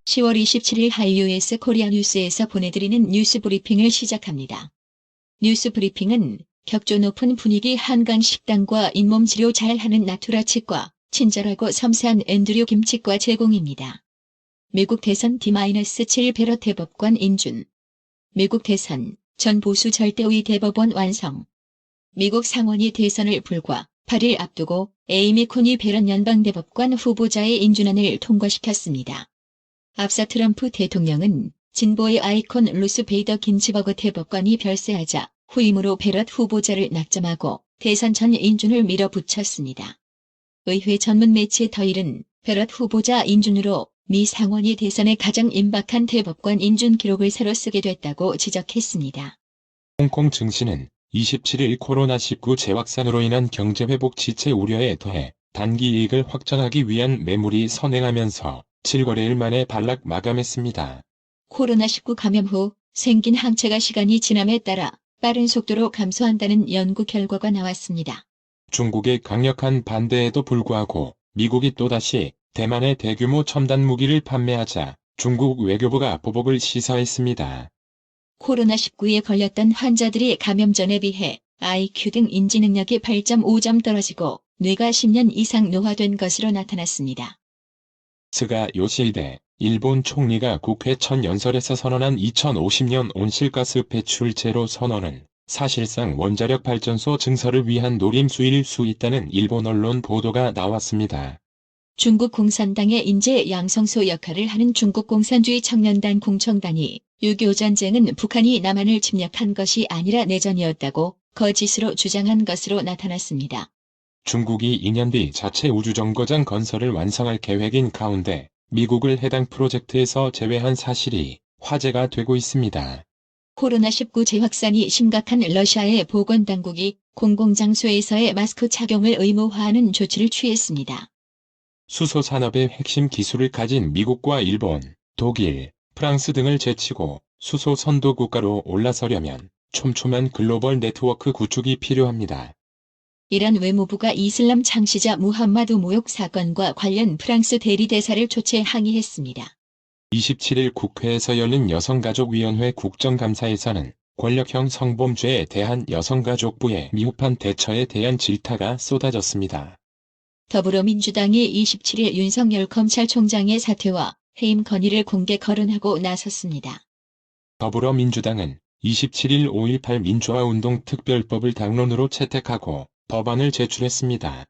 10월 27일 하이유에스 코리아 뉴스에서 보내드리는 뉴스 브리핑을 시작합니다. 뉴스 브리핑은 격조 높은 분위기 한강 식당과 잇몸 치료 잘하는 나투라 치과, 친절하고 섬세한 앤드류 김치과 제공입니다. 미국 대선 D-7 베럿 대법관 인준. 미국 대선 전 보수 절대의 대법원 완성. 미국 상원이 대선을 불과 8일 앞두고 에이미 코니 베럿 연방대법관 후보자의 인준안을 통과시켰습니다. 앞서 트럼프 대통령은 진보의 아이콘 루스 베이더 긴츠버그 대법관이 별세하자 후임으로 베럿 후보자를 낙점하고 대선 전 인준을 밀어붙였습니다. 의회 전문 매체 더일은 베럿 후보자 인준으로 미 상원이 대선에 가장 임박한 대법관 인준 기록을 새로 쓰게 됐다고 지적했습니다. 홍콩 증시는 27일 코로나19 재확산으로 인한 경제회복 지체 우려에 더해 단기 이익을 확정하기 위한 매물이 선행하면서 7거래일 만에 반락 마감했습니다. 코로나19 감염 후 생긴 항체가 시간이 지남에 따라 빠른 속도로 감소한다는 연구 결과가 나왔습니다. 중국의 강력한 반대에도 불구하고 미국이 또다시 대만에 대규모 첨단 무기를 판매하자 중국 외교부가 보복을 시사했습니다. 코로나19에 걸렸던 환자들이 감염 전에 비해 IQ 등 인지 능력이 8.5점 떨어지고 뇌가 10년 이상 노화된 것으로 나타났습니다. 스가 요시히데 일본 총리가 국회 첫 연설에서 선언한 2050년 온실가스 배출 제로 선언은 사실상 원자력 발전소 증설을 위한 노림수일 수 있다는 일본 언론 보도가 나왔습니다. 중국 공산당의 인재 양성소 역할을 하는 중국 공산주의 청년단 공청단이 6.25 전쟁은 북한이 남한을 침략한 것이 아니라 내전이었다고 거짓으로 주장한 것으로 나타났습니다. 중국이 2년 뒤 자체 우주정거장 건설을 완성할 계획인 가운데 미국을 해당 프로젝트에서 제외한 사실이 화제가 되고 있습니다. 코로나19 재확산이 심각한 러시아의 보건당국이 공공장소에서의 마스크 착용을 의무화하는 조치를 취했습니다. 수소산업의 핵심 기술을 가진 미국과 일본, 독일, 프랑스 등을 제치고 수소 선도 국가로 올라서려면 촘촘한 글로벌 네트워크 구축이 필요합니다. 이란 외무부가 이슬람 창시자 무함마드 모욕 사건과 관련 프랑스 대리대사를 초청 항의했습니다. 27일 국회에서 열린 여성가족위원회 국정감사에서는 권력형 성범죄에 대한 여성가족부의 미흡한 대처에 대한 질타가 쏟아졌습니다. 더불어민주당이 27일 윤석열 검찰총장의 사퇴와 해임 건의를 공개 거론하고 나섰습니다. 더불어민주당은 27일 5.18 민주화운동 특별법을 당론으로 채택하고 법안을 제출했습니다.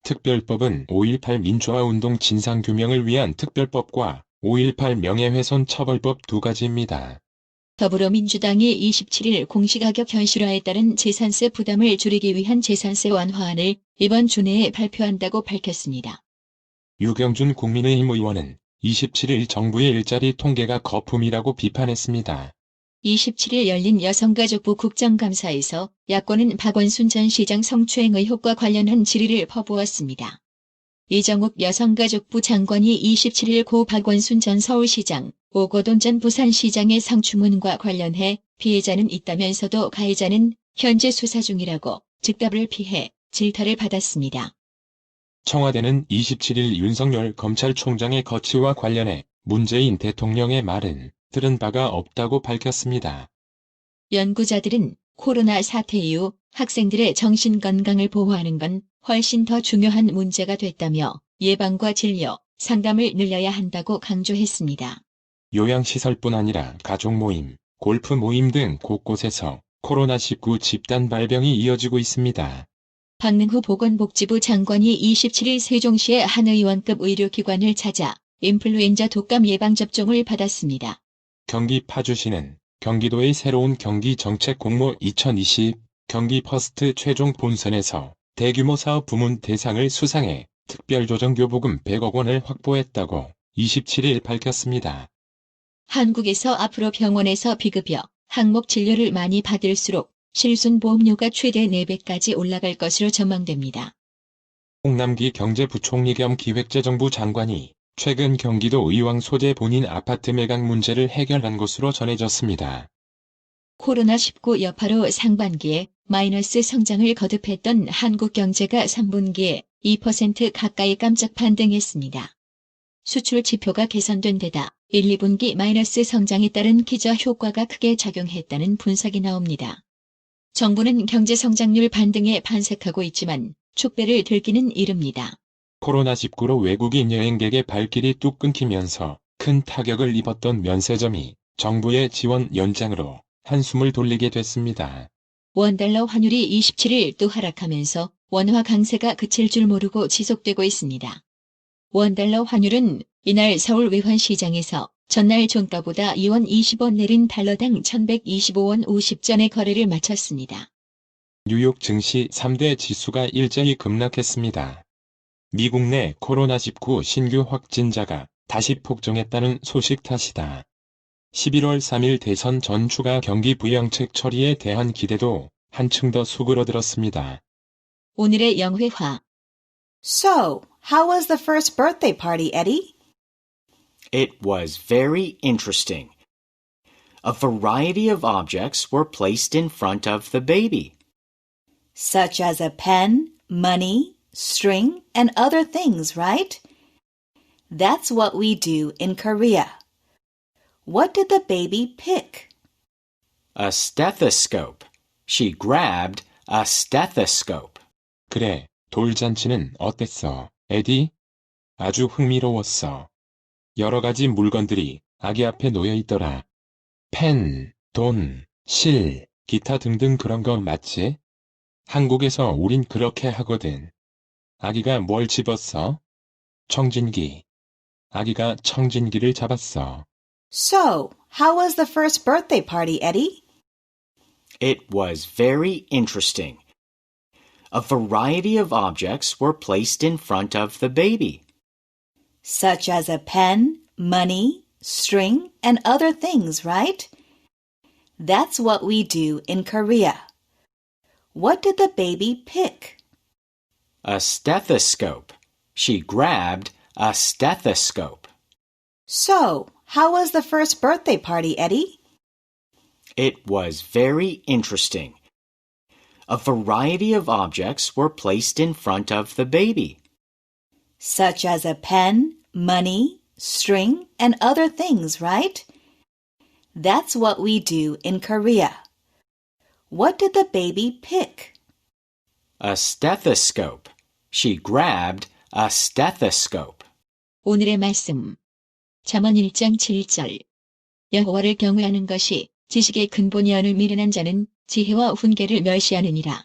특별법은 5.18 민주화운동 진상규명을 위한 특별법과 5.18 명예훼손 처벌법 두 가지입니다. 더불어민주당이 27일 공시가격 현실화에 따른 재산세 부담을 줄이기 위한 재산세 완화안을 이번 주 내에 발표한다고 밝혔습니다. 유경준 국민의힘 의원은 27일 정부의 일자리 통계가 거품이라고 비판했습니다. 27일 열린 여성가족부 국정감사에서 야권은 박원순 전 시장 성추행 의혹과 관련한 질의를 퍼부었습니다. 이정욱 여성가족부 장관이 27일 고 박원순 전 서울시장, 오거돈 전 부산시장의 성추문과 관련해 피해자는 있다면서도 가해자는 현재 수사 중이라고 즉답을 피해 질타를 받았습니다. 청와대는 27일 윤석열 검찰총장의 거취와 관련해 문재인 대통령의 말은 들은 바가 없다고 밝혔습니다. 연구자들은 코로나 사태 이후 학생들의 정신건강을 보호하는 건 훨씬 더 중요한 문제가 됐다며 예방과 진료, 상담을 늘려야 한다고 강조했습니다. 요양시설뿐 아니라 가족 모임, 골프 모임 등 곳곳에서 코로나19 집단 발병이 이어지고 있습니다. 박능후 보건복지부 장관이 27일 세종시의 한 의원급 의료기관을 찾아 인플루엔자 독감 예방접종을 받았습니다. 경기 파주시는 경기도의 새로운 경기정책 공모 2020 경기 퍼스트 최종 본선에서 대규모 사업 부문 대상을 수상해 특별조정교부금 100억 원을 확보했다고 27일 밝혔습니다. 한국에서 앞으로 병원에서 비급여, 항목 진료를 많이 받을수록 실손보험료가 최대 4배까지 올라갈 것으로 전망됩니다. 홍남기 경제부총리 겸 기획재정부 장관이 최근 경기도 의왕 소재 본인 아파트 매각 문제를 해결한 것으로 전해졌습니다. 코로나19 여파로 상반기에 마이너스 성장을 거듭했던 한국 경제가 3분기에 2% 가까이 깜짝 반등했습니다. 수출 지표가 개선된 데다 1, 2분기 마이너스 성장에 따른 기저 효과가 크게 작용했다는 분석이 나옵니다. 정부는 경제 성장률 반등에 반색하고 있지만 촉배를 들기는 이릅니다. 코로나19로 외국인 여행객의 발길이 뚝 끊기면서 큰 타격을 입었던 면세점이 정부의 지원 연장으로 한숨을 돌리게 됐습니다. 원달러 환율이 27일 또 하락하면서 원화 강세가 그칠 줄 모르고 지속되고 있습니다. 원달러 환율은 이날 서울 외환시장에서 전날 종가보다 2원 20원 내린 달러당 1125원 50전의 거래를 마쳤습니다. 뉴욕 증시 3대 지수가 일제히 급락했습니다. 미국 내 코로나19 신규 확진자가 다시 폭증했다는 소식 탓이다. 11월 3일 대선 전 추가 경기 부양책 처리에 대한 기대도 한층 더 수그러들었습니다. 오늘의 영회화. So, how was the first birthday party, Eddie? It was very interesting. A variety of objects were placed in front of the baby. Such as a pen, money, string, and other things, right? That's what we do in Korea. What did the baby pick? A stethoscope. She grabbed a stethoscope. 그래, 돌잔치는 어땠어, 에디? 아주 흥미로웠어. 여러 가지 물건들이 아기 앞에 놓여 있더라. 펜, 돈, 실, 기타 등등 그런 거 맞지? 한국에서 우린 그렇게 하거든. 아기가 뭘 집었어? 청진기. 아기가 청진기를 잡았어. So, how was the first birthday party, Eddie? It was very interesting. A variety of objects were placed in front of the baby. Such as a pen, money, string, and other things, right? That's what we do in Korea. What did the baby pick? A stethoscope. She grabbed a stethoscope. So, how was the first birthday party, Eddie? It was very interesting. A variety of objects were placed in front of the baby. Such as a pen, money, string, and other things, right? That's what we do in Korea. What did the baby pick? A stethoscope. She grabbed a stethoscope. 오늘의 말씀. 잠언 1장 7절. 여호와를 경외하는 것이 지식의 근본이언을 미련한 자는 지혜와 훈계를 멸시하느니라.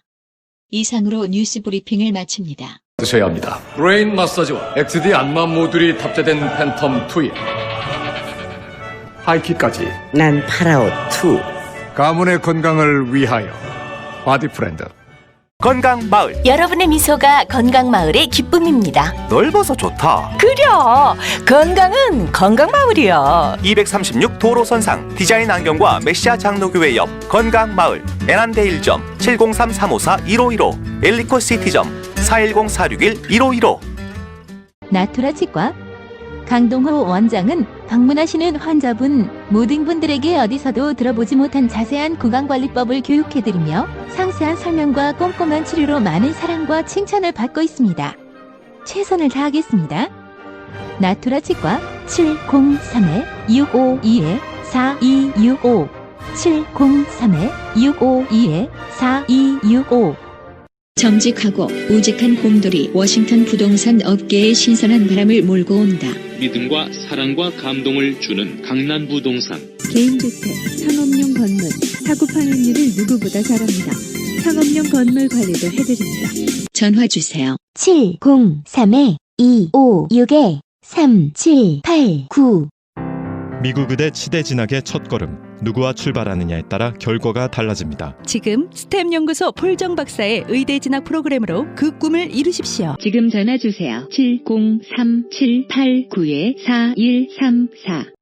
이상으로 뉴스 브리핑을 마칩니다. 드셔야 합니다. 브레인 마사지와 XD 안마 모듈이 탑재된 팬텀 2에 하이킥까지 난 파라오 2. 가문의 건강을 위하여 바디 프렌드. 건강마을. 여러분의 미소가 건강마을의 기쁨입니다. 넓어서 좋다. 그려! 건강은 건강마을이야. 236 도로선상 디자인 안경과 메시아 장로교회 옆 건강마을. 애난데일점 703-354-1515 엘리코 시티점 410-461-1515. 나투라 치과 강동호 원장은 방문하시는 환자분 모든 분들에게 어디서도 들어보지 못한 자세한 구강관리법을 교육해드리며 상세한 설명과 꼼꼼한 치료로 많은 사랑과 칭찬을 받고 있습니다. 최선을 다하겠습니다. 나투라 치과 703-652-4265 703-652-4265 정직하고 우직한 곰돌이 워싱턴 부동산 업계에 신선한 바람을 몰고 온다. 믿음과 사랑과 감동을 주는 강남부동산. 개인주택, 상업용 건물, 사고 판매율을 누구보다 잘합니다. 상업용 건물 관리도 해드립니다. 전화 주세요. 703-256-3789 미국 의대 치대 진학의 첫걸음, 누구와 출발하느냐에 따라 결과가 달라집니다. 지금 스템 연구소 폴정 박사의 의대 진학 프로그램으로 그 꿈을 이루십시오. 지금 전화 주세요. 703-789-4134